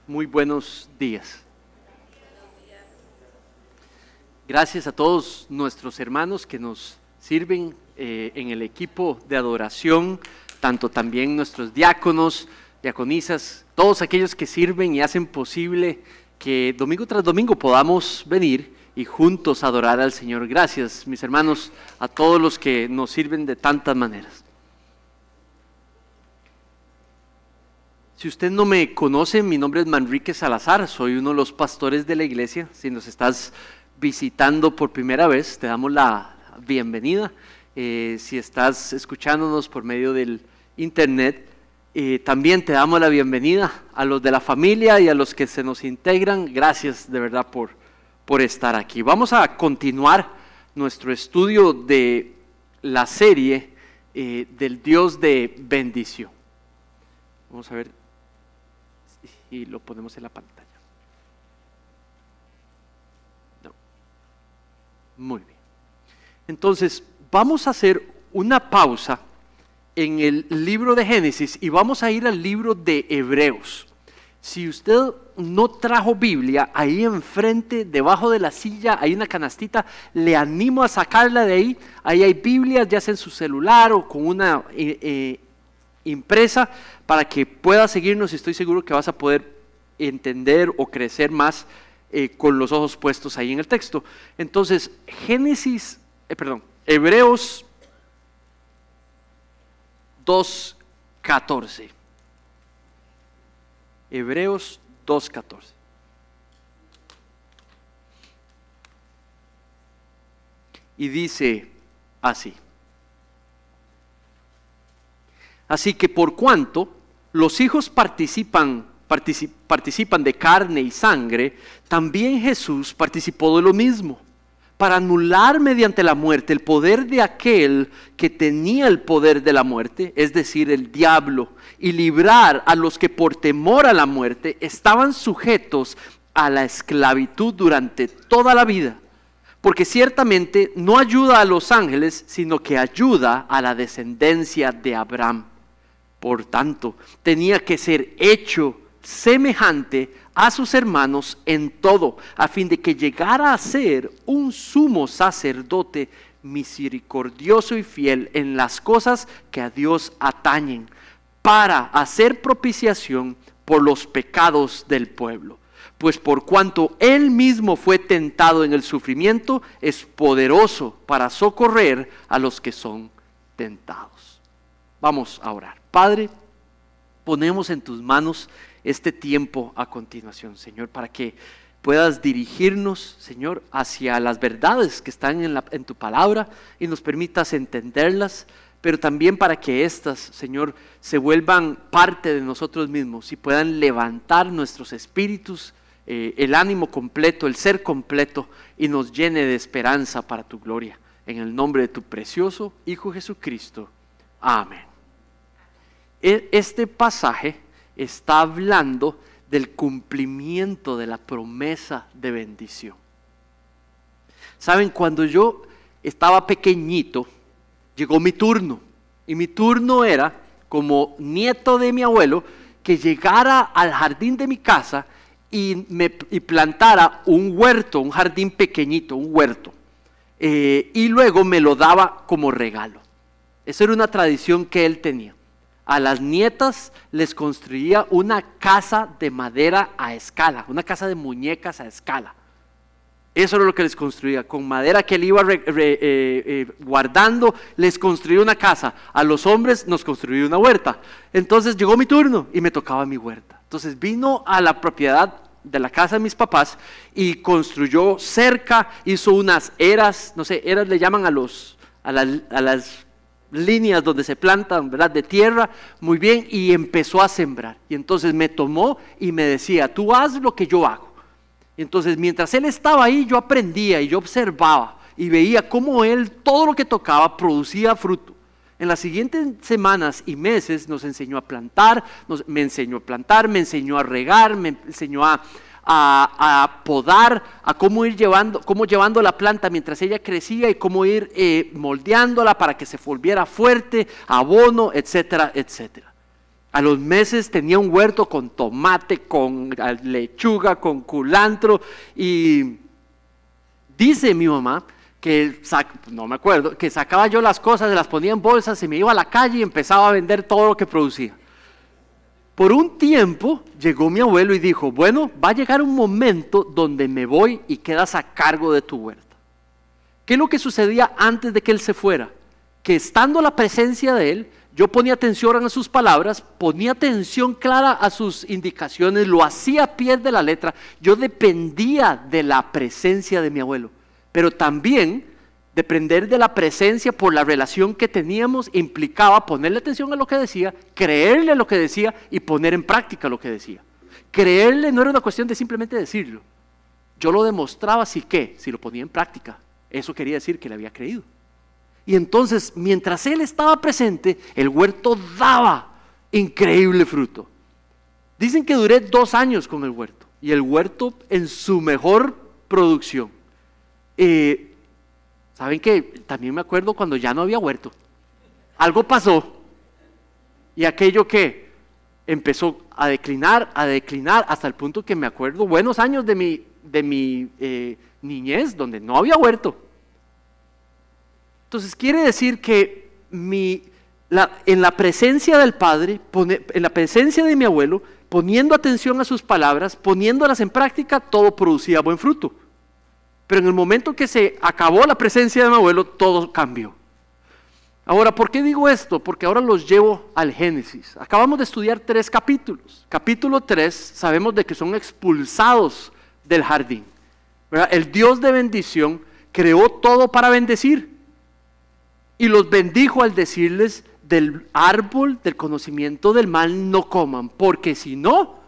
Muy buenos días. Gracias a todos nuestros hermanos que nos sirven en el equipo de adoración, tanto también nuestros diáconos, diaconisas, todos aquellos que sirven y hacen posible que domingo tras domingo podamos venir y juntos adorar al Señor. Gracias, mis hermanos, a todos los que nos sirven de tantas maneras. Si usted no me conoce, mi nombre es Manrique Salazar, soy uno de los pastores de la iglesia. Si nos estás visitando por primera vez, te damos la bienvenida. Si estás escuchándonos por medio del internet, también te damos la bienvenida a los de la familia y a los que se nos integran. Gracias de verdad por estar aquí. Vamos a continuar nuestro estudio de la serie del Dios de bendición. Vamos a ver y lo ponemos en la pantalla. No. Muy bien. Entonces, vamos a hacer una pausa en el libro de Génesis y vamos a ir al libro de Hebreos. Si usted no trajo Biblia, ahí enfrente, debajo de la silla, hay una canastita, le animo a sacarla de ahí. Ahí hay Biblias, ya sea en su celular o con una impresa, para que puedas seguirnos, y estoy seguro que vas a poder entender o crecer más con los ojos puestos ahí en el texto. Entonces, Hebreos 2:14. Hebreos 2:14. Y dice así: así que por cuanto los hijos participan de carne y sangre, también Jesús participó de lo mismo, para anular mediante la muerte el poder de aquel que tenía el poder de la muerte, es decir, el diablo, y librar a los que por temor a la muerte estaban sujetos a la esclavitud durante toda la vida. Porque ciertamente no ayuda a los ángeles, sino que ayuda a la descendencia de Abraham. Por tanto, tenía que ser hecho semejante a sus hermanos en todo, a fin de que llegara a ser un sumo sacerdote misericordioso y fiel en las cosas que a Dios atañen, para hacer propiciación por los pecados del pueblo. Pues por cuanto Él mismo fue tentado en el sufrimiento, es poderoso para socorrer a los que son tentados. Vamos a orar. Padre, ponemos en tus manos este tiempo a continuación, Señor, para que puedas dirigirnos, Señor, hacia las verdades que están en tu palabra y nos permitas entenderlas, pero también para que éstas, Señor, se vuelvan parte de nosotros mismos y puedan levantar nuestros espíritus, el ánimo completo, el ser completo, y nos llene de esperanza para tu gloria. En el nombre de tu precioso Hijo Jesucristo. Amén. Este pasaje está hablando del cumplimiento de la promesa de bendición. Saben, cuando yo estaba pequeñito, llegó mi turno, y mi turno era, como nieto de mi abuelo, que llegara al jardín de mi casa y plantara un huerto, un jardín pequeñito, un huerto, y luego me lo daba como regalo. Esa era una tradición que él tenía. A las nietas les construía una casa de madera a escala, una casa de muñecas a escala. Eso era lo que les construía, con madera que él iba guardando, les construía una casa. A los hombres nos construía una huerta. Entonces llegó mi turno y me tocaba mi huerta. Entonces vino a la propiedad de la casa de mis papás y construyó cerca, hizo unas eras, no sé, eras le llaman a las líneas donde se plantan, ¿verdad?, de tierra, muy bien, y empezó a sembrar. Y entonces me tomó y me decía: tú haz lo que yo hago. Y entonces mientras él estaba ahí, yo aprendía y yo observaba y veía cómo él, todo lo que tocaba, producía fruto. En las siguientes semanas y meses nos enseñó a plantar, me enseñó a regar, me enseñó a podar, a cómo llevando la planta mientras ella crecía y cómo ir moldeándola para que se volviera fuerte, abono, etcétera, etcétera. A los meses tenía un huerto con tomate, con lechuga, con culantro, y dice mi mamá que, no me acuerdo, que sacaba yo las cosas, las ponía en bolsas, se me iba a la calle y empezaba a vender todo lo que producía. Por un tiempo llegó mi abuelo y dijo, bueno, va a llegar un momento donde me voy y quedas a cargo de tu huerta. ¿Qué es lo que sucedía antes de que él se fuera? Que estando la presencia de él, yo ponía atención a sus palabras, ponía atención clara a sus indicaciones, lo hacía a pie de la letra. Yo dependía de la presencia de mi abuelo, pero también depender de la presencia por la relación que teníamos implicaba ponerle atención a lo que decía, creerle lo que decía y poner en práctica lo que decía. Creerle no era una cuestión de simplemente decirlo. Yo lo demostraba si lo ponía en práctica. Eso quería decir que le había creído. Y entonces, mientras él estaba presente, el huerto daba increíble fruto. Dicen que duré 2 años con el huerto, y el huerto en su mejor producción. ¿Saben qué? También me acuerdo cuando ya no había huerto. Algo pasó, y aquello que empezó a declinar, hasta el punto que me acuerdo buenos años de mi niñez, donde no había huerto. Entonces quiere decir que en la presencia del Padre, en la presencia de mi abuelo, poniendo atención a sus palabras, poniéndolas en práctica, todo producía buen fruto. Pero en el momento que se acabó la presencia de mi abuelo, todo cambió. Ahora, ¿por qué digo esto? Porque ahora los llevo al Génesis. Acabamos de estudiar 3 capítulos. Capítulo 3, sabemos de que son expulsados del jardín, ¿verdad? El Dios de bendición creó todo para bendecir. Y los bendijo al decirles, del árbol del conocimiento del mal no coman, porque si no,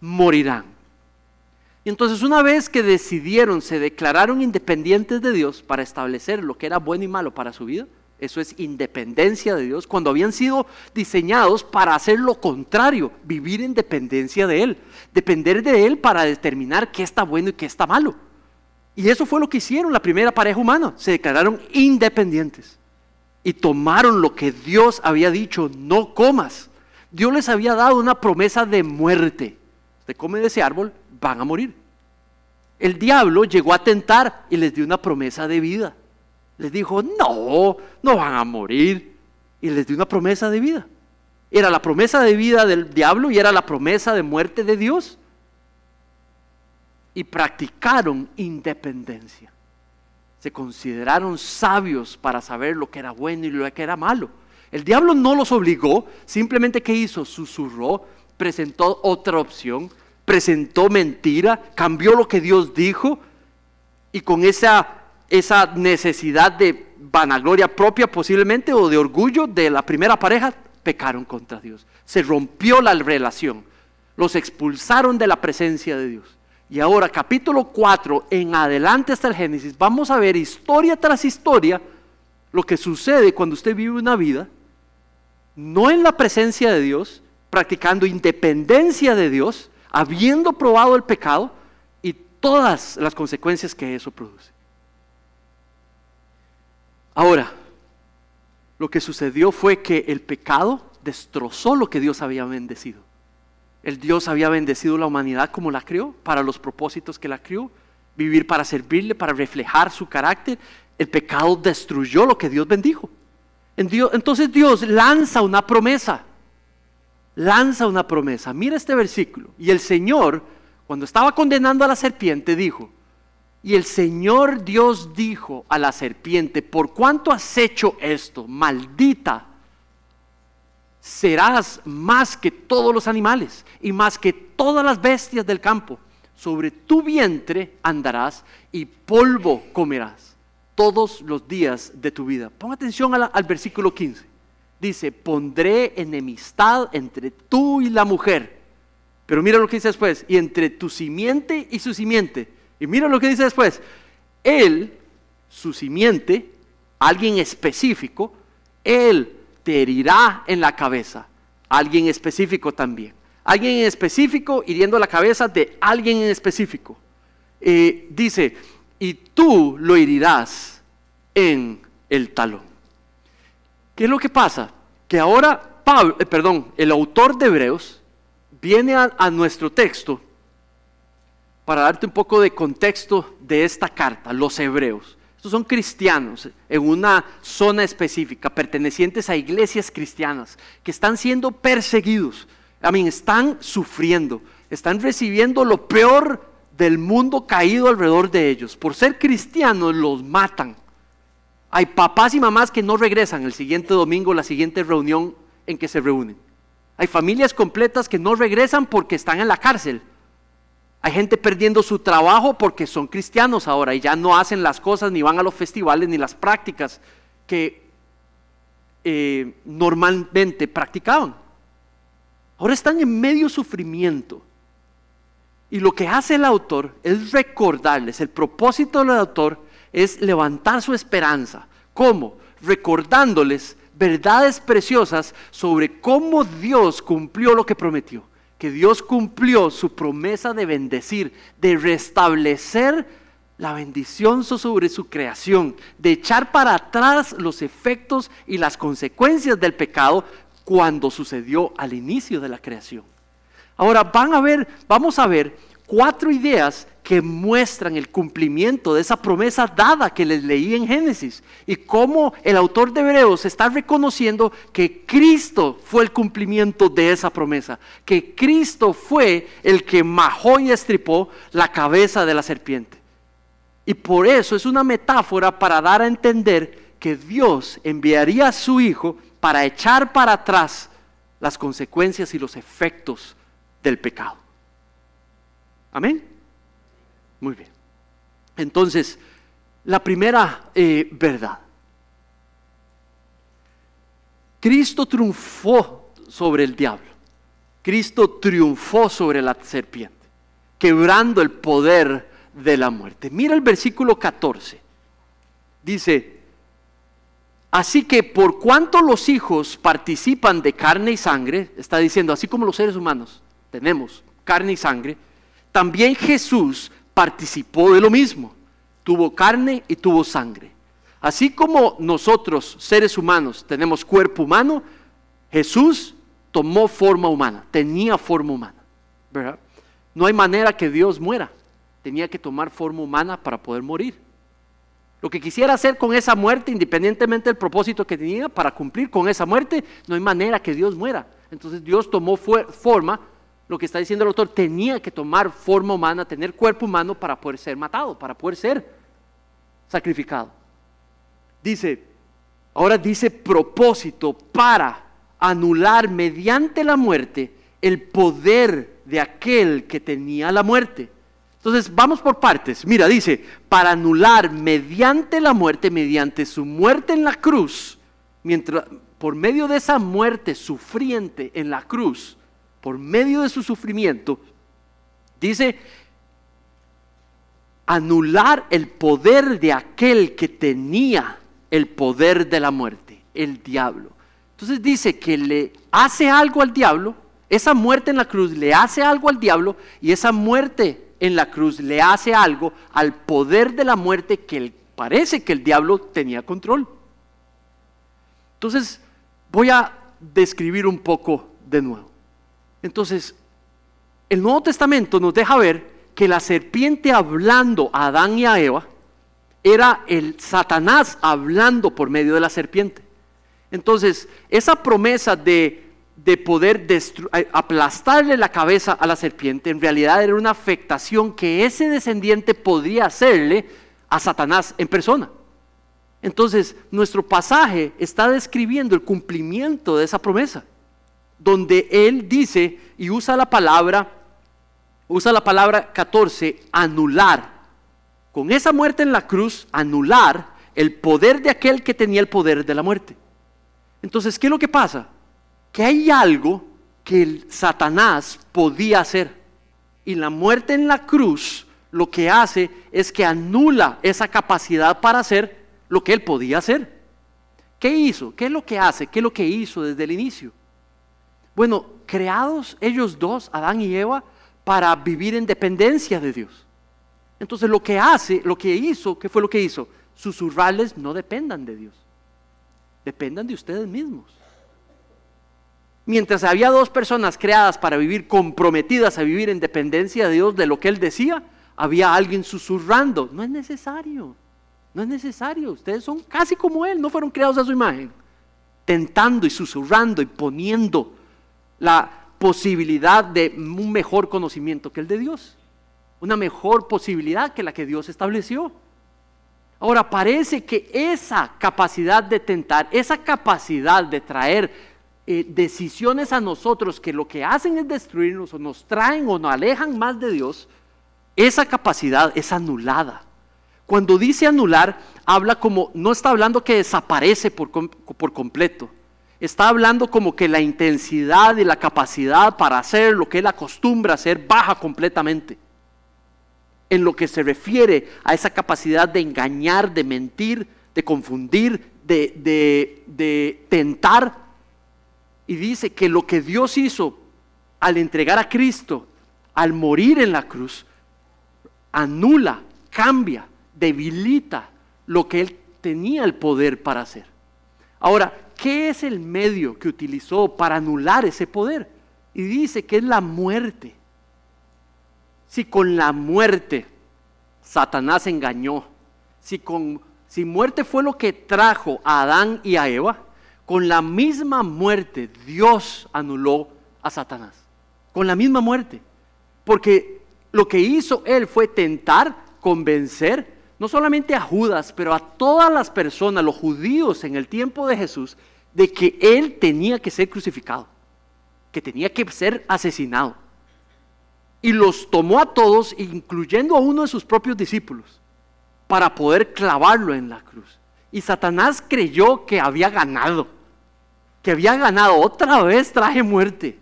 morirán. Y entonces una vez que se declararon independientes de Dios para establecer lo que era bueno y malo para su vida, eso es independencia de Dios, cuando habían sido diseñados para hacer lo contrario, vivir en dependencia de Él, depender de Él para determinar qué está bueno y qué está malo. Y eso fue lo que hicieron la primera pareja humana, se declararon independientes. Y tomaron lo que Dios había dicho, no comas. Dios les había dado una promesa de muerte. Usted come de ese árbol, van a morir. El diablo llegó a tentar y les dio una promesa de vida. Les dijo, no van a morir. Y les dio una promesa de vida. Era la promesa de vida del diablo y era la promesa de muerte de Dios. Y practicaron independencia. Se consideraron sabios para saber lo que era bueno y lo que era malo. El diablo no los obligó, simplemente ¿qué hizo? Susurró, presentó otra opción, presentó mentira, cambió lo que Dios dijo, y con esa necesidad de vanagloria propia posiblemente o de orgullo de la primera pareja, pecaron contra Dios. Se rompió la relación, los expulsaron de la presencia de Dios. Y ahora, capítulo 4, en adelante hasta el Génesis, vamos a ver historia tras historia lo que sucede cuando usted vive una vida, no en la presencia de Dios, practicando independencia de Dios, habiendo probado el pecado y todas las consecuencias que eso produce. Ahora, lo que sucedió fue que el pecado destrozó lo que Dios había bendecido. El Dios había bendecido la humanidad como la crió, para los propósitos que la crió, vivir para servirle, para reflejar su carácter. El pecado destruyó lo que Dios bendijo. Entonces Dios lanza una promesa. Mira este versículo. Y el Señor, cuando estaba condenando a la serpiente, dijo, y el Señor Dios dijo a la serpiente, ¿por cuánto has hecho esto? Maldita serás más que todos los animales y más que todas las bestias del campo. Sobre tu vientre andarás y polvo comerás todos los días de tu vida. Pon atención al versículo 15. Dice, pondré enemistad entre tú y la mujer. Pero mira lo que dice después, y entre tu simiente y su simiente. Y mira lo que dice después, él, su simiente, alguien específico, él te herirá en la cabeza. Alguien específico también. Alguien en específico hiriendo la cabeza de alguien en específico. Dice, y tú lo herirás en el talón. ¿Qué es lo que pasa? Que ahora el autor de Hebreos viene a nuestro texto para darte un poco de contexto de esta carta, los hebreos. Estos son cristianos en una zona específica, pertenecientes a iglesias cristianas, que están siendo perseguidos, están sufriendo, están recibiendo lo peor del mundo caído alrededor de ellos. Por ser cristianos los matan. Hay papás y mamás que no regresan el siguiente domingo, la siguiente reunión en que se reúnen. Hay familias completas que no regresan porque están en la cárcel. Hay gente perdiendo su trabajo porque son cristianos ahora y ya no hacen las cosas, ni van a los festivales, ni las prácticas que normalmente practicaban. Ahora están en medio sufrimiento. Y lo que hace el autor es recordarles, el propósito del autor es levantar su esperanza. ¿Cómo? Recordándoles verdades preciosas sobre cómo Dios cumplió lo que prometió. Que Dios cumplió su promesa de bendecir, de restablecer la bendición sobre su creación, de echar para atrás los efectos y las consecuencias del pecado cuando sucedió al inicio de la creación. Ahora vamos a ver 4 ideas que muestran el cumplimiento de esa promesa dada que les leí en Génesis y cómo el autor de Hebreos está reconociendo que Cristo fue el cumplimiento de esa promesa, que Cristo fue el que majó y estripó la cabeza de la serpiente. Y por eso es una metáfora para dar a entender que Dios enviaría a su Hijo para echar para atrás las consecuencias y los efectos del pecado. ¿Amén? Muy bien. Entonces, la primera verdad. Cristo triunfó sobre el diablo. Cristo triunfó sobre la serpiente, quebrando el poder de la muerte. Mira el versículo 14. Dice: así que por cuanto los hijos participan de carne y sangre, está diciendo, así como los seres humanos tenemos carne y sangre, también Jesús participó de lo mismo, tuvo carne y tuvo sangre. Así como nosotros, seres humanos, tenemos cuerpo humano, Jesús tomó forma humana, tenía forma humana, ¿verdad? No hay manera que Dios muera, tenía que tomar forma humana para poder morir. Lo que quisiera hacer con esa muerte, independientemente del propósito que tenía para cumplir con esa muerte, no hay manera que Dios muera. Entonces Dios tomó forma. Lo que está diciendo el autor, tenía que tomar forma humana, tener cuerpo humano para poder ser matado, para poder ser sacrificado. Ahora dice propósito para anular mediante la muerte el poder de aquel que tenía la muerte. Entonces vamos por partes. Mira, dice, para anular mediante la muerte, mediante su muerte en la cruz, por medio de esa muerte sufriente en la cruz, por medio de su sufrimiento, dice, anular el poder de aquel que tenía el poder de la muerte, el diablo. Entonces dice que le hace algo al diablo, esa muerte en la cruz le hace algo al diablo, y esa muerte en la cruz le hace algo al poder de la muerte que parece que el diablo tenía control. Entonces voy a describir un poco de nuevo. Entonces, el Nuevo Testamento nos deja ver que la serpiente hablando a Adán y a Eva era el Satanás hablando por medio de la serpiente. Entonces, esa promesa de poder aplastarle la cabeza a la serpiente, en realidad era una afectación que ese descendiente podría hacerle a Satanás en persona. Entonces, nuestro pasaje está describiendo el cumplimiento de esa promesa, donde él dice y usa la palabra 14, anular. Con esa muerte en la cruz, anular el poder de aquel que tenía el poder de la muerte. Entonces, ¿qué es lo que pasa? Que hay algo que el Satanás podía hacer, y la muerte en la cruz lo que hace es que anula esa capacidad para hacer lo que él podía hacer. ¿Qué hizo? ¿Qué es lo que hace? ¿Qué es lo que hizo desde el inicio? Bueno, creados ellos dos, Adán y Eva, para vivir en dependencia de Dios. Entonces ¿qué fue lo que hizo? Susurrarles, no dependan de Dios, dependan de ustedes mismos. mientras había dos personas creadas para vivir, comprometidas a vivir en dependencia de Dios, de lo que Él decía, había alguien susurrando. No es necesario, no es necesario. Ustedes son casi como Él, no fueron creados a su imagen. Tentando y susurrando y poniendo la posibilidad de un mejor conocimiento que el de Dios. Una mejor posibilidad que la que Dios estableció. Ahora, parece que esa capacidad de tentar, esa capacidad de traer decisiones a nosotros que lo que hacen es destruirnos o nos traen o nos alejan más de Dios, esa capacidad es anulada. Cuando dice anular, habla como, no está hablando que desaparece por completo. Está hablando como que la intensidad y la capacidad para hacer lo que él acostumbra a hacer baja completamente. En lo que se refiere a esa capacidad de engañar, de mentir, de confundir, de tentar. Y dice que lo que Dios hizo al entregar a Cristo, al morir en la cruz, anula, cambia, debilita lo que Él tenía el poder para hacer. Ahora, ¿qué es el medio que utilizó para anular ese poder? Y dice que es la muerte. Si con la muerte Satanás engañó, si muerte fue lo que trajo a Adán y a Eva, con la misma muerte Dios anuló a Satanás. Con la misma muerte. Porque lo que hizo él fue tentar, convencer, no solamente a Judas, pero a todas las personas, los judíos en el tiempo de Jesús, de que él tenía que ser crucificado, que tenía que ser asesinado. Y los tomó a todos, incluyendo a uno de sus propios discípulos, para poder clavarlo en la cruz. Y Satanás creyó que había ganado, otra vez traje muerte.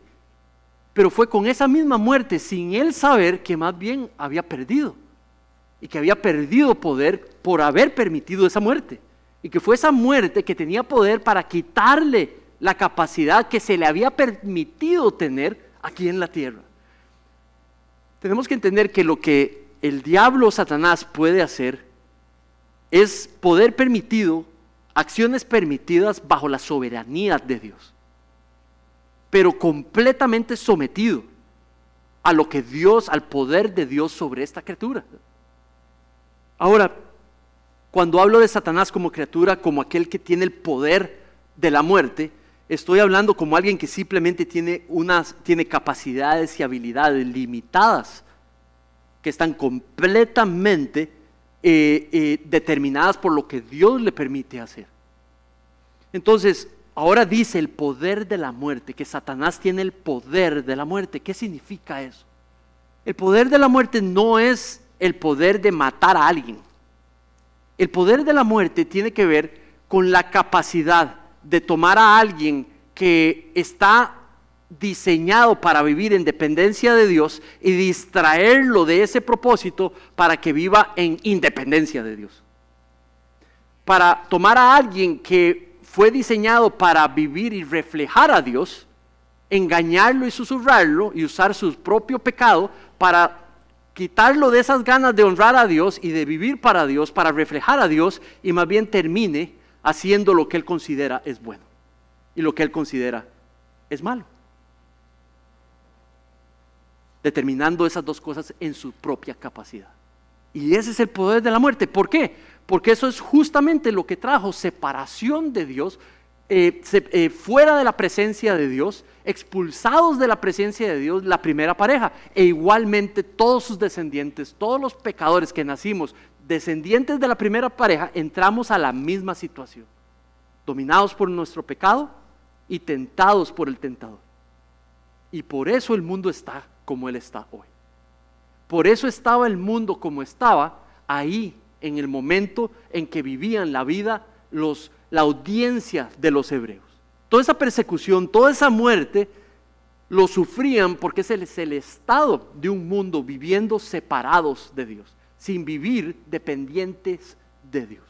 Pero fue con esa misma muerte, sin él saber que más bien había perdido. Y que había perdido poder por haber permitido esa muerte. Y que fue esa muerte que tenía poder para quitarle la capacidad que se le había permitido tener aquí en la tierra. Tenemos que entender que lo que el diablo, Satanás, puede hacer es poder permitido, acciones permitidas bajo la soberanía de Dios, pero completamente sometido a lo que Dios, al poder de Dios sobre esta criatura. Ahora, cuando hablo de Satanás como criatura, como aquel que tiene el poder de la muerte, estoy hablando como alguien que simplemente tiene capacidades y habilidades limitadas que están completamente determinadas por lo que Dios le permite hacer. Entonces, ahora dice el poder de la muerte, que Satanás tiene el poder de la muerte. ¿Qué significa eso? El poder de la muerte no es el poder de matar a alguien. El poder de la muerte tiene que ver con la capacidad de tomar a alguien que está diseñado para vivir en dependencia de Dios y distraerlo de ese propósito para que viva en independencia de Dios. Para tomar a alguien que fue diseñado para vivir y reflejar a Dios, engañarlo y susurrarlo y usar su propio pecado para quitarlo de esas ganas de honrar a Dios y de vivir para Dios, para reflejar a Dios, y más bien termine haciendo lo que él considera es bueno y lo que él considera es malo, determinando esas dos cosas en su propia capacidad. Y ese es el poder de la muerte. ¿Por qué? Porque eso es justamente lo que trajo separación de Dios, fuera de la presencia de Dios, expulsados de la presencia de Dios, la primera pareja, e igualmente todos sus descendientes, todos los pecadores que nacimos descendientes de la primera pareja, entramos a la misma situación, dominados por nuestro pecado y tentados por el tentador. Y por eso el mundo está como él está hoy. Por eso estaba el mundo como estaba ahí en el momento en que vivían la vida la audiencia de los hebreos. Toda esa persecución, toda esa muerte, lo sufrían porque es el estado de un mundo viviendo separados de Dios, sin vivir dependientes de Dios.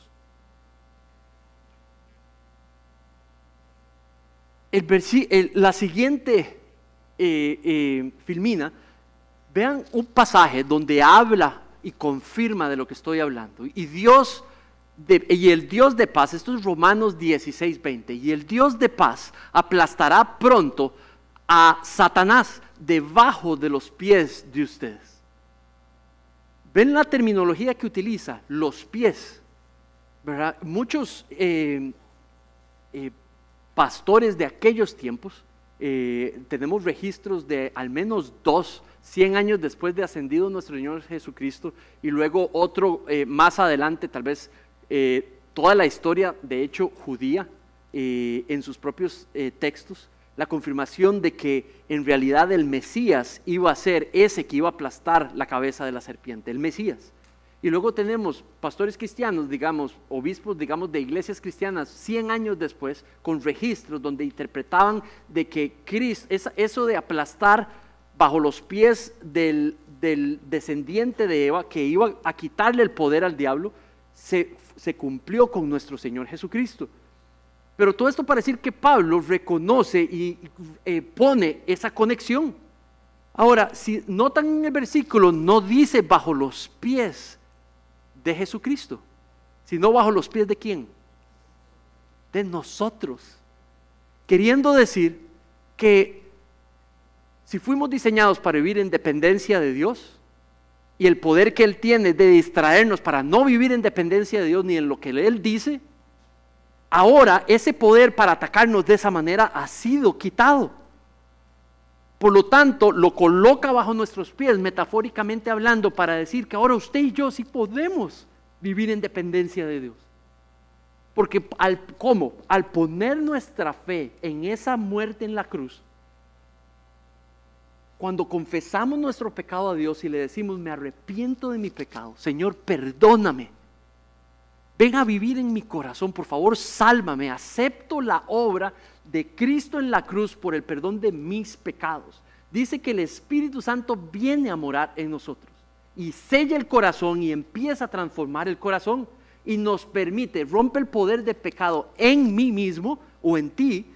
La siguiente filmina, vean un pasaje donde habla y confirma de lo que estoy hablando. Y el Dios de paz, esto es Romanos 16:20, y el Dios de paz aplastará pronto a Satanás debajo de los pies de ustedes. ¿Ven la terminología que utiliza? Los pies, ¿verdad? Muchos pastores de aquellos tiempos, tenemos registros de al menos 100 años después de ascendido nuestro Señor Jesucristo, y luego otro más adelante, tal vez toda la historia, de hecho, judía, en sus propios textos, la confirmación de que en realidad el Mesías iba a ser ese que iba a aplastar la cabeza de la serpiente, el Mesías. Y luego tenemos pastores cristianos, digamos, obispos, digamos, de iglesias cristianas 100 años después, con registros donde interpretaban de que Cristo, eso de aplastar bajo los pies del descendiente de Eva, que iba a quitarle el poder al diablo, se cumplió con nuestro Señor Jesucristo. Pero todo esto para decir que Pablo reconoce y pone esa conexión. Ahora, si notan en el versículo, no dice bajo los pies de Jesucristo, sino bajo los pies de ¿quién? De nosotros. Queriendo decir que si fuimos diseñados para vivir en dependencia de Dios, y el poder que Él tiene de distraernos para no vivir en dependencia de Dios ni en lo que Él dice, ahora ese poder para atacarnos de esa manera ha sido quitado. Por lo tanto, lo coloca bajo nuestros pies, metafóricamente hablando, para decir que ahora usted y yo sí podemos vivir en dependencia de Dios. Porque ¿cómo? Al poner nuestra fe en esa muerte en la cruz, cuando confesamos nuestro pecado a Dios y le decimos, me arrepiento de mi pecado, Señor, perdóname, ven a vivir en mi corazón, por favor, sálvame, acepto la obra de Cristo en la cruz por el perdón de mis pecados. Dice que el Espíritu Santo viene a morar en nosotros y sella el corazón y empieza a transformar el corazón y nos permite, rompe el poder de pecado en mí mismo o en ti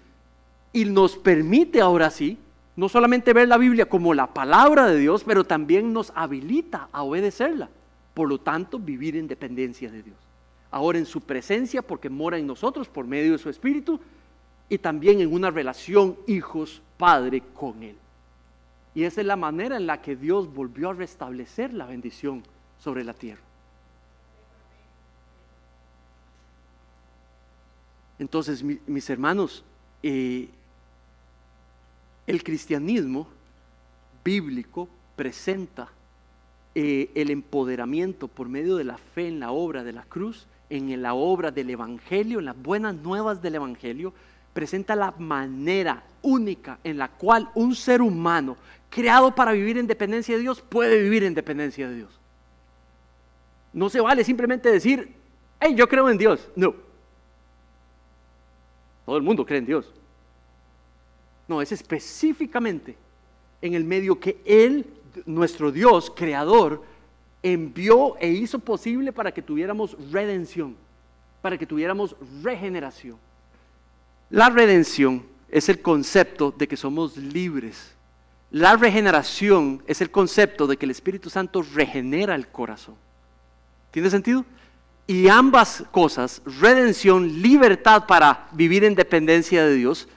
y nos permite ahora sí, no solamente ver la Biblia como la palabra de Dios, pero también nos habilita a obedecerla. Por lo tanto, vivir en dependencia de Dios. Ahora en su presencia, porque mora en nosotros por medio de su Espíritu, y también en una relación hijos-padre con Él. Y esa es la manera en la que Dios volvió a restablecer la bendición sobre la tierra. Entonces, mis hermanos, el cristianismo bíblico presenta el empoderamiento por medio de la fe en la obra de la cruz, en la obra del Evangelio, en las buenas nuevas del Evangelio, presenta la manera única en la cual un ser humano creado para vivir en dependencia de Dios puede vivir en dependencia de Dios. No se vale simplemente decir, hey, yo creo en Dios. No. Todo el mundo cree en Dios. No, es específicamente en el medio que Él, nuestro Dios, creador, envió e hizo posible para que tuviéramos redención, para que tuviéramos regeneración. La redención es el concepto de que somos libres. La regeneración es el concepto de que el Espíritu Santo regenera el corazón. ¿Tiene sentido? Y ambas cosas, redención, libertad para vivir en dependencia de Dios,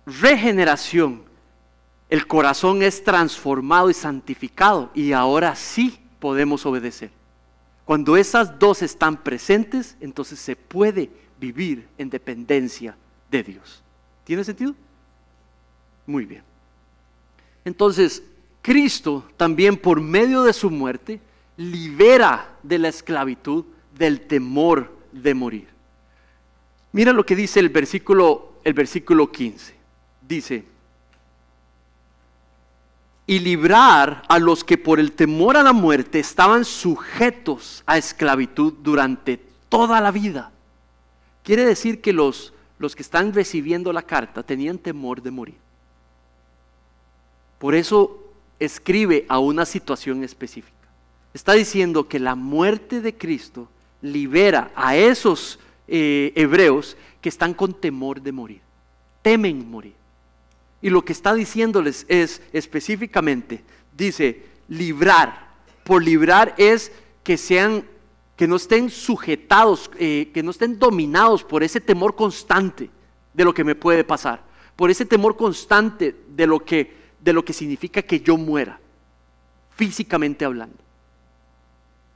regeneración, el corazón es transformado y santificado y ahora sí podemos obedecer. Cuando esas dos están presentes, entonces se puede vivir en dependencia de Dios. ¿Tiene sentido? Muy bien. Entonces, Cristo también por medio de su muerte libera de la esclavitud, del temor de morir. Mira lo que dice el versículo 15. Dice, y librar a los que por el temor a la muerte estaban sujetos a esclavitud durante toda la vida. Quiere decir que los que están recibiendo la carta tenían temor de morir. Por eso escribe a una situación específica. Está diciendo que la muerte de Cristo libera a esos hebreos que están con temor de morir, temen morir. Y lo que está diciéndoles es específicamente, dice, librar. Por librar es que no estén sujetados, que no estén dominados por ese temor constante de lo que me puede pasar, por ese temor constante de lo que significa que yo muera, físicamente hablando.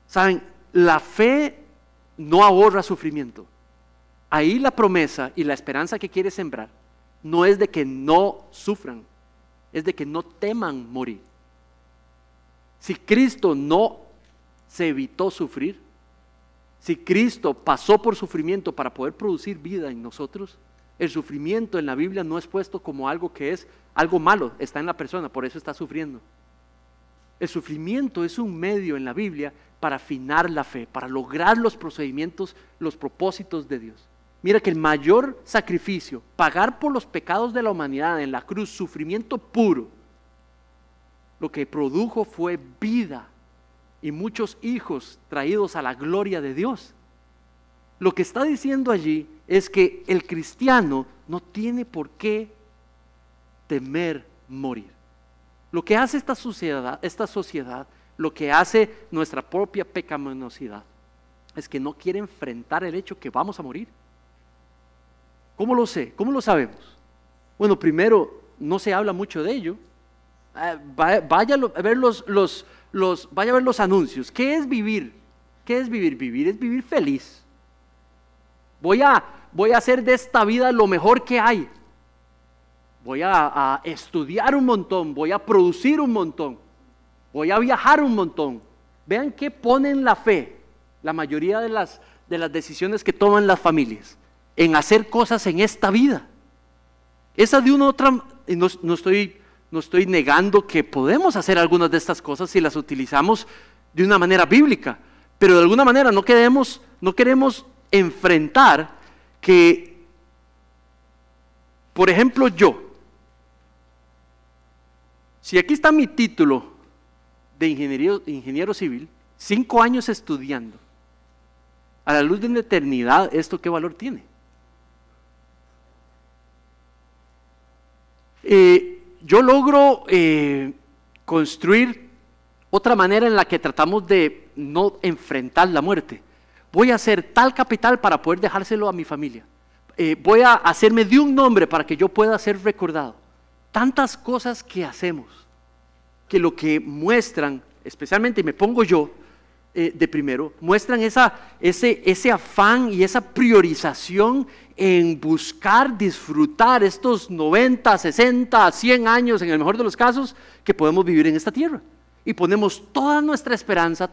Saben, la fe no ahorra sufrimiento. Ahí la promesa y la esperanza que quiere sembrar no es de que no sufran, es de que no teman morir. Si Cristo no se evitó sufrir, si Cristo pasó por sufrimiento para poder producir vida en nosotros, el sufrimiento en la Biblia no es puesto como algo que es algo malo, está en la persona, por eso está sufriendo. El sufrimiento es un medio en la Biblia para afinar la fe, para lograr los procedimientos, los propósitos de Dios. Mira que el mayor sacrificio, pagar por los pecados de la humanidad en la cruz, sufrimiento puro, lo que produjo fue vida y muchos hijos traídos a la gloria de Dios. Lo que está diciendo allí es que el cristiano no tiene por qué temer morir. Lo que hace esta sociedad, lo que hace nuestra propia pecaminosidad, es que no quiere enfrentar el hecho que vamos a morir. ¿Cómo lo sé? ¿Cómo lo sabemos? Bueno, primero, no se habla mucho de ello. Vaya a ver vaya a ver los anuncios. ¿Qué es vivir? ¿Qué es vivir? Vivir es vivir feliz. Voy a hacer de esta vida lo mejor que hay. Voy a estudiar un montón, voy a producir un montón, voy a viajar un montón. Vean qué ponen la fe, la mayoría de las decisiones que toman las familias, en hacer cosas en esta vida. Esa de una u otra, no estoy negando que podemos hacer algunas de estas cosas si las utilizamos de una manera bíblica, pero de alguna manera no queremos enfrentar que, por ejemplo, si aquí está mi título de ingeniero civil, 5 años estudiando, a la luz de una eternidad, ¿esto qué valor tiene? Yo logro construir otra manera en la que tratamos de no enfrentar la muerte. Voy a hacer tal capital para poder dejárselo a mi familia. Voy a hacerme de un nombre para que yo pueda ser recordado. Tantas cosas que hacemos, que lo que muestran, especialmente, y me pongo yo de primero, muestran ese afán y esa priorización en buscar disfrutar estos 90, 60, 100 años, en el mejor de los casos, que podemos vivir en esta tierra. Y ponemos toda nuestra esperanza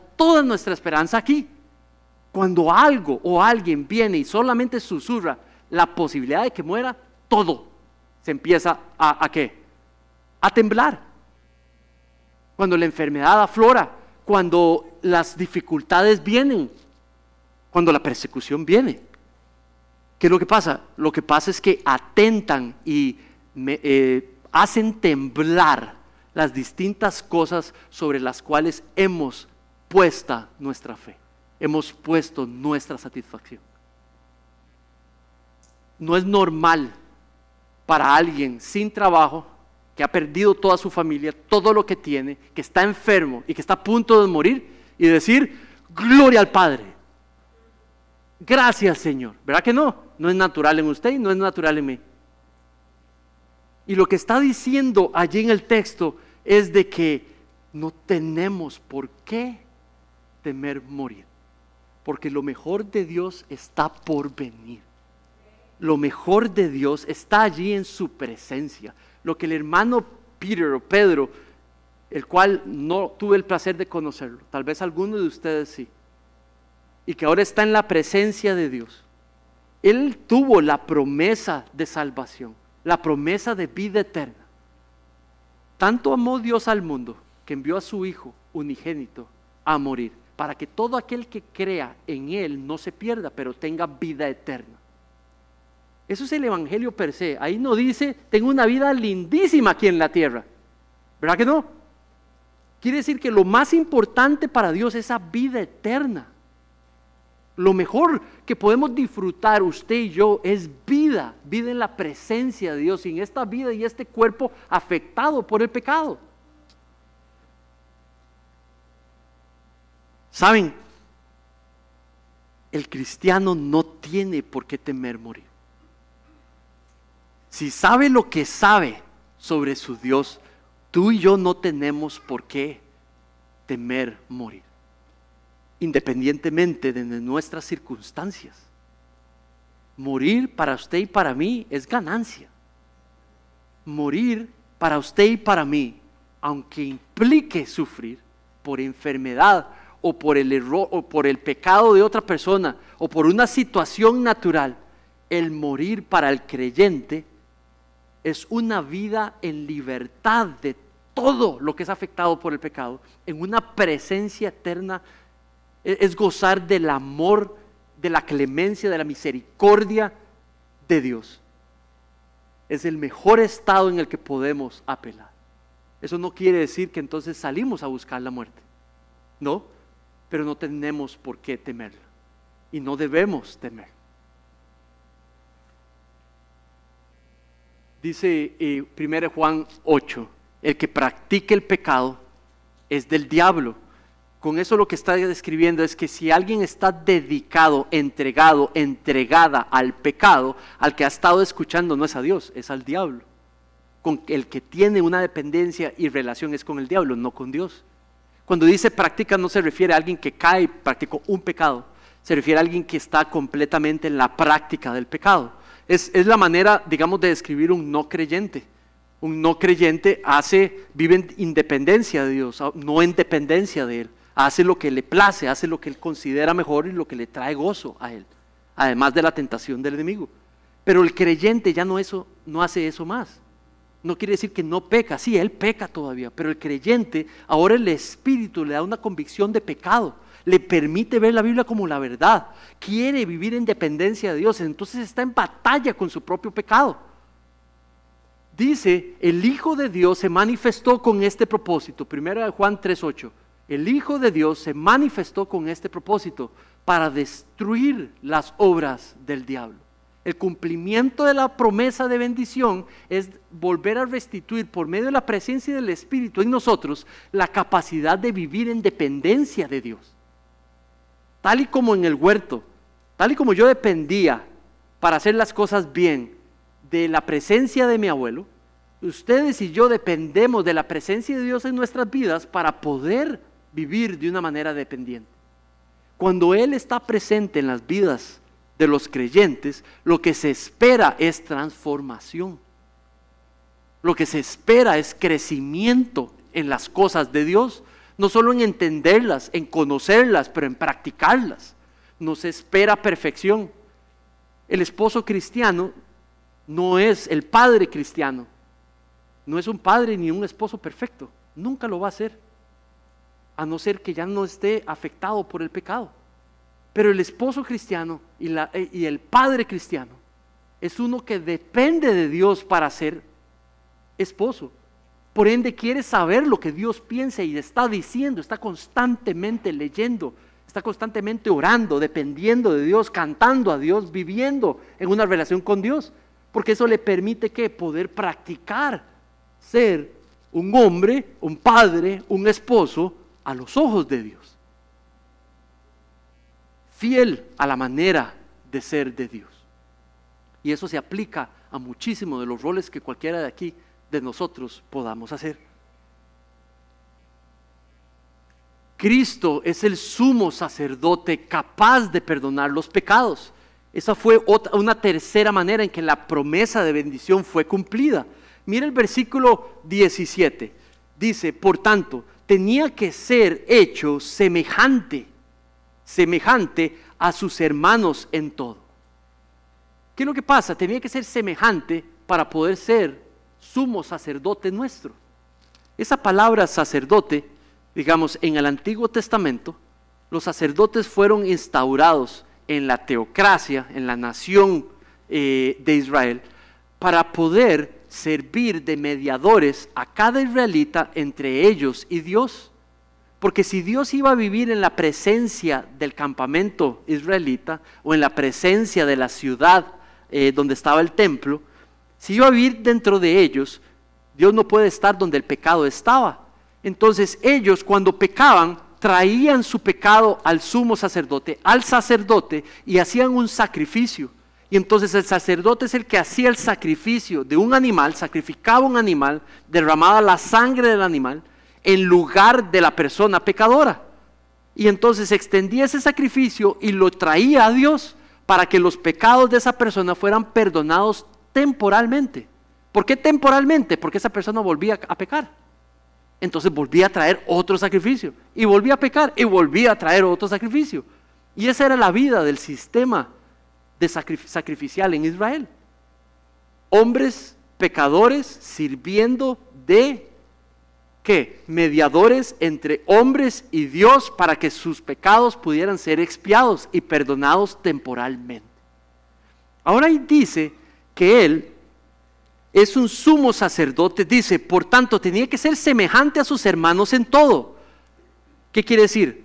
aquí. Cuando algo o alguien viene y solamente susurra la posibilidad de que muera, todo se empieza ¿a qué? A temblar. Cuando la enfermedad aflora, cuando las dificultades vienen, cuando la persecución viene. ¿Qué es lo que pasa? Lo que pasa es que atentan y hacen temblar las distintas cosas sobre las cuales hemos puesto nuestra fe, hemos puesto nuestra satisfacción. No es normal para alguien sin trabajo, que ha perdido toda su familia, todo lo que tiene, que está enfermo y que está a punto de morir, y decir, gloria al Padre, gracias Señor. ¿Verdad que no? No es natural en usted y no es natural en mí. Y lo que está diciendo allí en el texto es de que no tenemos por qué temer morir, porque lo mejor de Dios está por venir. Lo mejor de Dios está allí en su presencia. Lo que el hermano Pedro, el cual no tuve el placer de conocerlo, tal vez alguno de ustedes sí, y que ahora está en la presencia de Dios, él tuvo la promesa de salvación, la promesa de vida eterna. Tanto amó Dios al mundo que envió a su Hijo unigénito a morir, para que todo aquel que crea en Él no se pierda, pero tenga vida eterna. Eso es el evangelio per se. Ahí no dice, tengo una vida lindísima aquí en la tierra. ¿Verdad que no? Quiere decir que lo más importante para Dios es esa vida eterna. Lo mejor que podemos disfrutar usted y yo es vida en la presencia de Dios, en esta vida y este cuerpo afectado por el pecado. ¿Saben? El cristiano no tiene por qué temer morir. si sabe lo que sabe sobre su Dios, tú y yo no tenemos por qué temer morir, independientemente de nuestras circunstancias. Morir para usted y para mí es ganancia. Morir para usted y para mí, aunque implique sufrir por enfermedad o por el error o por el pecado de otra persona o por una situación natural, el morir para el creyente es una vida en libertad de todo lo que es afectado por el pecado, en una presencia eterna. Es gozar del amor, de la clemencia, de la misericordia de Dios. Es el mejor estado en el que podemos apelar. Eso no quiere decir que entonces salimos a buscar la muerte, no, pero no tenemos por qué temerla y no debemos temer. Dice 1 Juan 8, el que practique el pecado es del diablo. Con eso lo que está describiendo es que si alguien está dedicado, entregado, entregada al pecado, al que ha estado escuchando no es a Dios, es al diablo. Con el que tiene una dependencia y relación es con el diablo, no con Dios. Cuando dice práctica no se refiere a alguien que cae y practicó un pecado, se refiere a alguien que está completamente en la práctica del pecado. Es la manera, digamos, de describir un no creyente. Un no creyente vive en independencia de Dios, no en dependencia de Él. Hace lo que le place, hace lo que Él considera mejor y lo que le trae gozo a Él, además de la tentación del enemigo. Pero el creyente ya no hace eso más. No quiere decir que no peca, sí, él peca todavía, pero el creyente, ahora el Espíritu le da una convicción de pecado, le permite ver la Biblia como la verdad, quiere vivir en dependencia de Dios, entonces está en batalla con su propio pecado. Dice, el Hijo de Dios se manifestó con este propósito, 1 Juan 3:8, el Hijo de Dios se manifestó con este propósito para destruir las obras del diablo. El cumplimiento de la promesa de bendición es volver a restituir por medio de la presencia del Espíritu en nosotros la capacidad de vivir en dependencia de Dios. Tal y como en el huerto, tal y como yo dependía para hacer las cosas bien de la presencia de mi abuelo, ustedes y yo dependemos de la presencia de Dios en nuestras vidas para poder vivir de una manera dependiente. Cuando Él está presente en las vidas de los creyentes, lo que se espera es transformación. Lo que se espera es crecimiento en las cosas de Dios, no solo en entenderlas, en conocerlas, pero en practicarlas. No se espera perfección. El esposo cristiano no es el padre cristiano, no es un padre ni un esposo perfecto, nunca lo va a ser, a no ser que ya no esté afectado por el pecado. Pero el esposo cristiano y el padre cristiano es uno que depende de Dios para ser esposo. Por ende quiere saber lo que Dios piensa y está diciendo, está constantemente leyendo, está constantemente orando, dependiendo de Dios, cantando a Dios, viviendo en una relación con Dios. Porque eso le permite poder practicar ser un hombre, un padre, un esposo a los ojos de Dios. Fiel a la manera de ser de Dios. Y eso se aplica a muchísimos de los roles que cualquiera de aquí, de nosotros, podamos hacer. Cristo es el sumo sacerdote capaz de perdonar los pecados. Esa fue una tercera manera en que la promesa de bendición fue cumplida. Mira el versículo 17. Dice, por tanto, tenía que ser hecho semejante a sus hermanos en todo. ¿Qué es lo que pasa? Tenía que ser semejante para poder ser sumo sacerdote nuestro. Esa palabra sacerdote, digamos, en el Antiguo Testamento, los sacerdotes fueron instaurados en la teocracia, en la nación de Israel, para poder servir de mediadores a cada israelita entre ellos y Dios. Porque si Dios iba a vivir en la presencia del campamento israelita o en la presencia de la ciudad donde estaba el templo, si iba a vivir dentro de ellos, Dios no puede estar donde el pecado estaba. Entonces ellos, cuando pecaban, traían su pecado al sumo sacerdote, al sacerdote, y hacían un sacrificio. Y entonces el sacerdote es el que hacía el sacrificio de un animal, sacrificaba un animal, derramaba la sangre del animal en lugar de la persona pecadora. Y entonces extendía ese sacrificio y lo traía a Dios para que los pecados de esa persona fueran perdonados temporalmente. ¿Por qué temporalmente? Porque esa persona volvía a pecar. Entonces volvía a traer otro sacrificio y volvía a pecar y volvía a traer otro sacrificio. Y esa era la vida del sistema de sacrificial en Israel. Hombres pecadores sirviendo de ¿qué? Mediadores entre hombres y Dios para que sus pecados pudieran ser expiados y perdonados temporalmente. Ahora ahí dice que él es un sumo sacerdote, dice, por tanto tenía que ser semejante a sus hermanos en todo. ¿Qué quiere decir?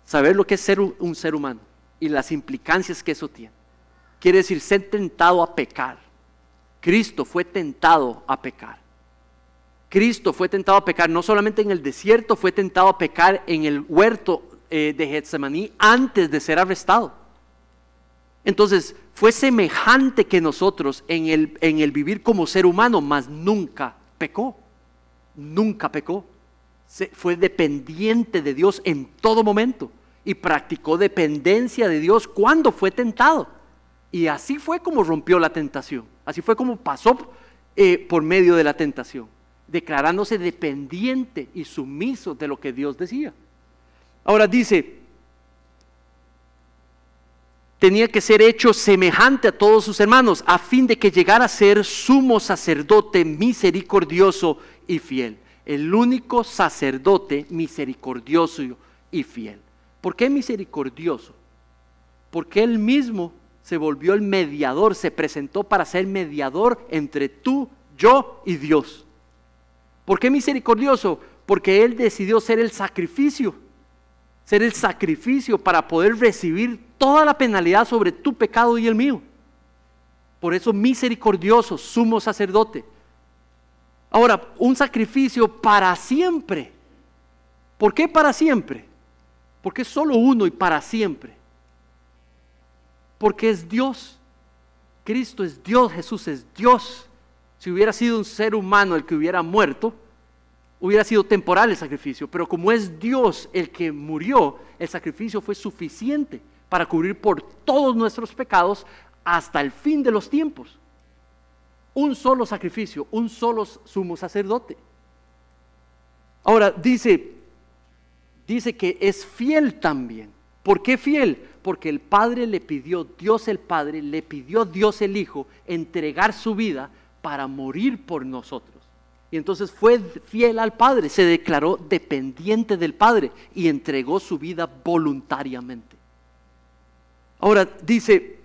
Saber lo que es ser un ser humano y las implicancias que eso tiene. Quiere decir ser tentado a pecar. Cristo fue tentado a pecar. Cristo fue tentado a pecar no solamente en el desierto, fue tentado a pecar en el huerto de Getsemaní antes de ser arrestado. Entonces fue semejante que nosotros en el vivir como ser humano, mas nunca pecó. Nunca pecó. Fue dependiente de Dios en todo momento y practicó dependencia de Dios cuando fue tentado. Y así fue como rompió la tentación. Así fue como pasó por medio de la tentación, declarándose dependiente y sumiso de lo que Dios decía. Ahora dice, tenía que ser hecho semejante a todos sus hermanos, a fin de que llegara a ser sumo sacerdote misericordioso y fiel. El único sacerdote misericordioso y fiel. ¿Por qué misericordioso? Porque él mismo se volvió el mediador, se presentó para ser mediador entre tú, yo y Dios. ¿Por qué misericordioso? Porque él decidió ser el sacrificio para poder recibir toda la penalidad sobre tu pecado y el mío. Por eso misericordioso, sumo sacerdote. Ahora, un sacrificio para siempre. ¿Por qué para siempre? Porque es solo uno y para siempre. Porque es Dios. Cristo es Dios, Jesús es Dios. Si hubiera sido un ser humano el que hubiera muerto, hubiera sido temporal el sacrificio, pero como es Dios el que murió, el sacrificio fue suficiente para cubrir por todos nuestros pecados hasta el fin de los tiempos. Un solo sacrificio, un solo sumo sacerdote. Ahora dice que es fiel también. ¿Por qué fiel? Porque el Padre le pidió, Dios el Padre le pidió Dios el Hijo entregar su vida para morir por nosotros. Y entonces fue fiel al Padre, se declaró dependiente del Padre y entregó su vida voluntariamente. Ahora dice,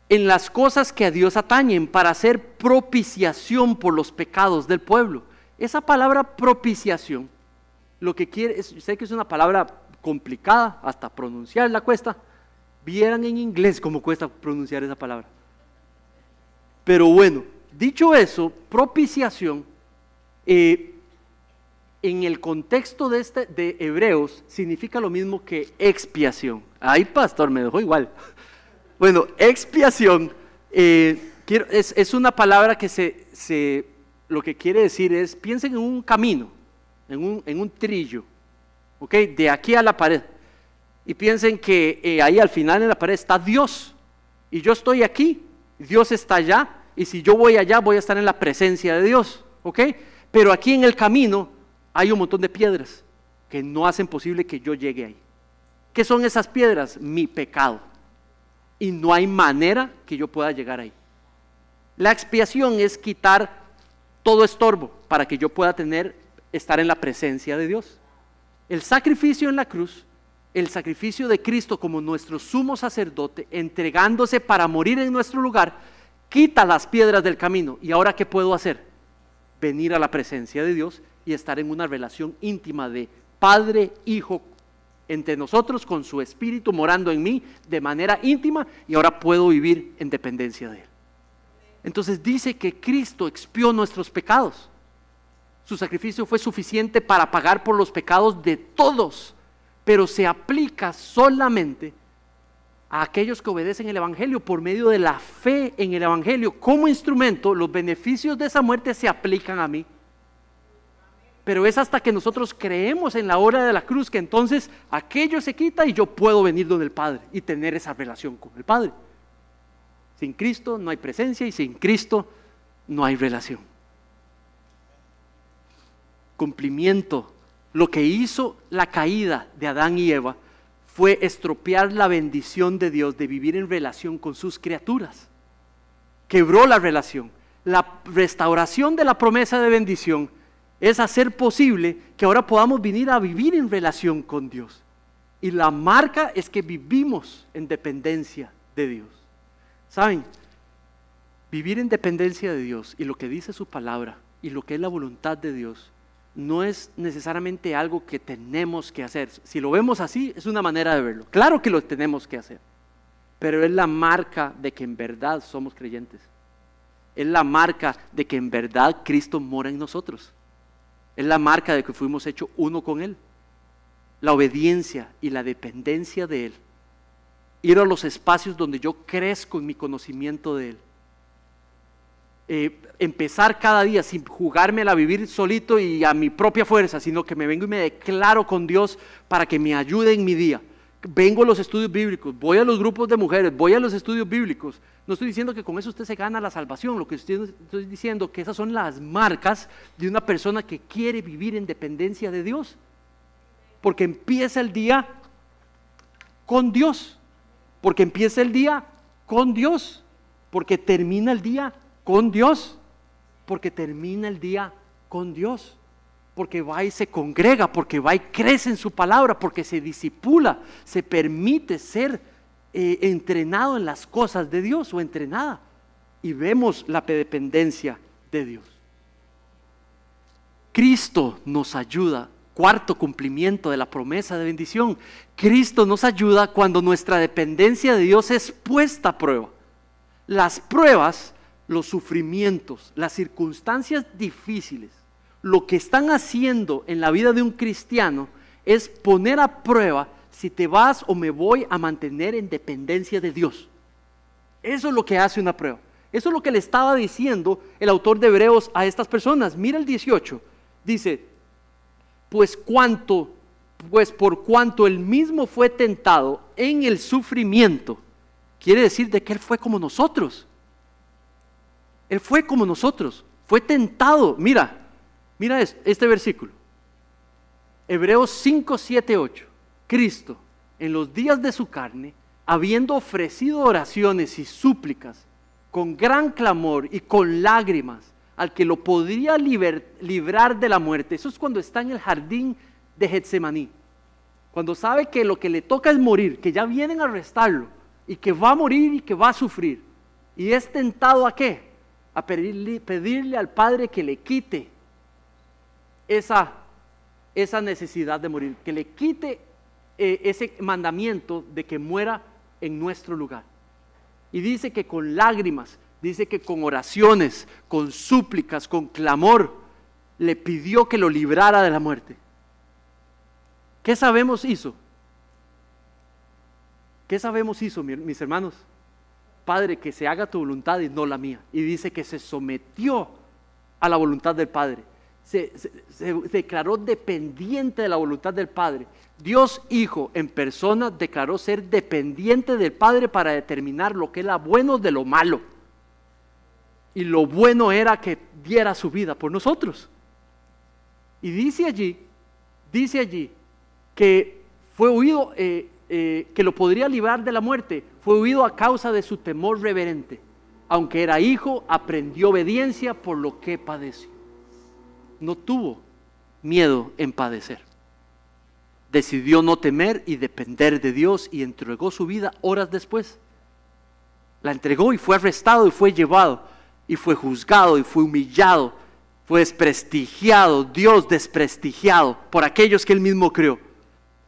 en las cosas que a Dios atañen para hacer propiciación por los pecados del pueblo. Esa palabra propiciación, lo que quiere, sé que es una palabra complicada, hasta pronunciarla cuesta. Vieran en inglés cómo cuesta pronunciar esa palabra. Pero bueno, dicho eso, propiciación, en el contexto de Hebreos, significa lo mismo que expiación. Ay, pastor, me dejó igual. Bueno, expiación es una palabra que lo que quiere decir es, piensen en un camino, en un trillo, ¿ok? De aquí a la pared. Y piensen que ahí al final en la pared está Dios. Y yo estoy aquí, Dios está allá. Y si yo voy allá, voy a estar en la presencia de Dios, ¿ok? Pero aquí en el camino hay un montón de piedras que no hacen posible que yo llegue ahí. ¿Qué son esas piedras? Mi pecado. Y no hay manera que yo pueda llegar ahí. La expiación es quitar todo estorbo para que yo pueda estar en la presencia de Dios. El sacrificio en la cruz, el sacrificio de Cristo como nuestro sumo sacerdote, entregándose para morir en nuestro lugar, quita las piedras del camino. ¿Y ahora qué puedo hacer? Venir a la presencia de Dios y estar en una relación íntima de Padre, Hijo, entre nosotros con su Espíritu morando en mí de manera íntima, y ahora puedo vivir en dependencia de Él. Entonces dice que Cristo expió nuestros pecados. Su sacrificio fue suficiente para pagar por los pecados de todos, pero se aplica solamente a aquellos que obedecen el Evangelio por medio de la fe en el Evangelio. Como instrumento, los beneficios de esa muerte se aplican a mí. Pero es hasta que nosotros creemos en la obra de la cruz que entonces aquello se quita y yo puedo venir donde el Padre y tener esa relación con el Padre. Sin Cristo no hay presencia y sin Cristo no hay relación. Cumplimiento. Lo que hizo la caída de Adán y Eva fue estropear la bendición de Dios de vivir en relación con sus criaturas. Quebró la relación. La restauración de la promesa de bendición es hacer posible que ahora podamos venir a vivir en relación con Dios. Y la marca es que vivimos en dependencia de Dios. ¿Saben? Vivir en dependencia de Dios y lo que dice su palabra y lo que es la voluntad de Dios no es necesariamente algo que tenemos que hacer. Si lo vemos así, es una manera de verlo. Claro que lo tenemos que hacer, pero es la marca de que en verdad somos creyentes. Es la marca de que en verdad Cristo mora en nosotros. Es la marca de que fuimos hechos uno con Él. La obediencia y la dependencia de Él. Ir a los espacios donde yo crezco en mi conocimiento de Él. Empezar cada día sin jugármela a vivir solito y a mi propia fuerza, sino que me vengo y me declaro con Dios para que me ayude en mi día. Vengo a los estudios bíblicos, voy a los grupos de mujeres, voy a los estudios bíblicos. No estoy diciendo que con eso usted se gana la salvación, lo que estoy diciendo que esas son las marcas de una persona que quiere vivir en dependencia de Dios. Porque empieza el día con Dios, porque empieza el día con Dios, porque termina el día con Dios, porque termina el día con Dios, porque va y se congrega, porque va y crece en su palabra, porque se discipula, se permite ser entrenado en las cosas de Dios o entrenada, y vemos la dependencia de Dios. Cristo nos ayuda. Cuarto cumplimiento de la promesa de bendición. Cristo nos ayuda cuando nuestra dependencia de Dios es puesta a prueba. Las pruebas, los sufrimientos, las circunstancias difíciles, lo que están haciendo en la vida de un cristiano es poner a prueba si te vas o me voy a mantener en dependencia de Dios. Eso es lo que hace una prueba. Eso es lo que le estaba diciendo el autor de Hebreos a estas personas. Mira el 18, dice, pues por cuanto él mismo fue tentado en el sufrimiento, quiere decir de que él fue como nosotros. Él fue como nosotros, fue tentado. Mira este versículo. Hebreos 5, 7, 8. Cristo, en los días de su carne, habiendo ofrecido oraciones y súplicas, con gran clamor y con lágrimas, al que lo podría librar de la muerte. Eso es cuando está en el jardín de Getsemaní. Cuando sabe que lo que le toca es morir, que ya vienen a arrestarlo, y que va a morir y que va a sufrir. Y es tentado ¿a qué? A pedirle al Padre que le quite esa necesidad de morir, que le quite ese mandamiento de que muera en nuestro lugar. Y dice que con lágrimas, dice que con oraciones, con súplicas, con clamor, le pidió que lo librara de la muerte. ¿Qué sabemos hizo? ¿Qué sabemos hizo, mis hermanos? Padre, que se haga tu voluntad y no la mía. Y dice que se sometió a la voluntad del Padre. Se declaró dependiente de la voluntad del Padre. Dios Hijo en persona declaró ser dependiente del Padre para determinar lo que era bueno de lo malo. Y lo bueno era que diera su vida por nosotros. Y dice allí que fue huido, que lo podría librar de la muerte, fue huido a causa de su temor reverente. Aunque era hijo, aprendió obediencia por lo que padeció. No tuvo miedo en padecer. Decidió no temer y depender de Dios y entregó su vida horas después. La entregó y fue arrestado y fue llevado y fue juzgado y fue humillado, fue desprestigiado, Dios desprestigiado por aquellos que él mismo creó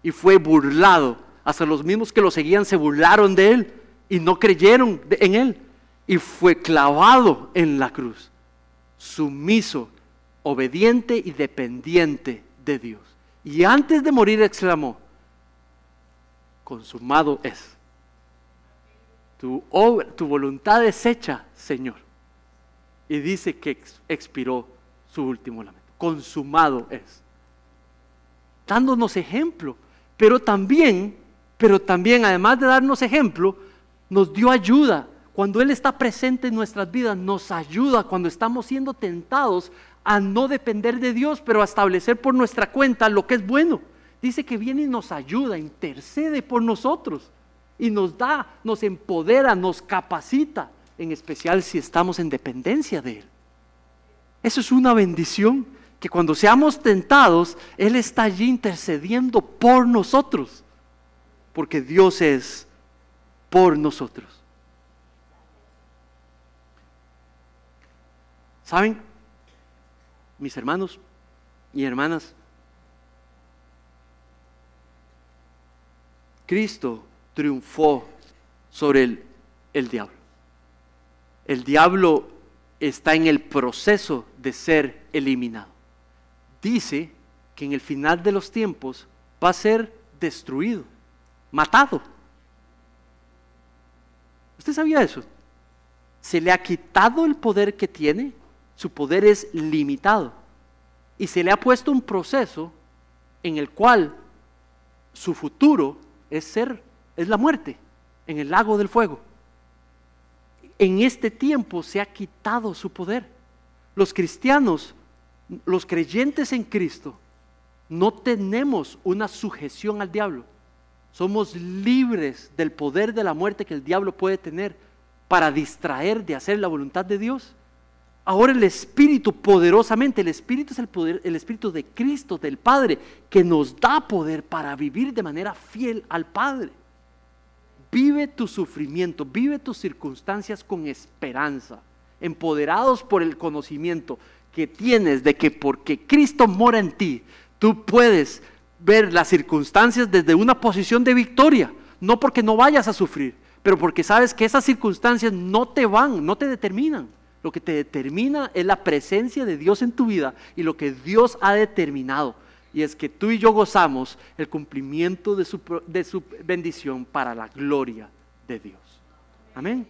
y fue burlado. Hasta los mismos que lo seguían se burlaron de él y no creyeron en él y fue clavado en la cruz, sumiso, obediente y dependiente de Dios. Y antes de morir exclamó: consumado es. tu voluntad es hecha, Señor. Y dice que expiró su último lamento. Consumado es. Dándonos ejemplo, pero también, además de darnos ejemplo, nos dio ayuda. Cuando Él está presente en nuestras vidas, nos ayuda cuando estamos siendo tentados a no depender de Dios, pero a establecer por nuestra cuenta lo que es bueno. Dice que viene y nos ayuda, intercede por nosotros y nos da, nos empodera, nos capacita, en especial si estamos en dependencia de Él. Eso es una bendición, que cuando seamos tentados, Él está allí intercediendo por nosotros, porque Dios es por nosotros. ¿Saben, mis hermanos y hermanas? Cristo triunfó sobre el diablo. El diablo está en el proceso de ser eliminado. Dice que en el final de los tiempos va a ser destruido, matado. ¿Usted sabía eso? Se le ha quitado el poder que tiene, su poder es limitado. Y se le ha puesto un proceso en el cual su futuro es la muerte, en el lago del fuego. En este tiempo se ha quitado su poder. Los cristianos, los creyentes en Cristo, no tenemos una sujeción al diablo. Somos libres del poder de la muerte que el diablo puede tener para distraer de hacer la voluntad de Dios. Ahora el Espíritu poderosamente, el Espíritu es el poder, el Espíritu de Cristo, del Padre, que nos da poder para vivir de manera fiel al Padre. Vive tu sufrimiento, vive tus circunstancias con esperanza, empoderados por el conocimiento que tienes de que porque Cristo mora en ti, tú puedes ver las circunstancias desde una posición de victoria, no porque no vayas a sufrir, pero porque sabes que esas circunstancias no te determinan. Lo que te determina es la presencia de Dios en tu vida y lo que Dios ha determinado. Y es que tú y yo gozamos el cumplimiento de su bendición para la gloria de Dios. Amén.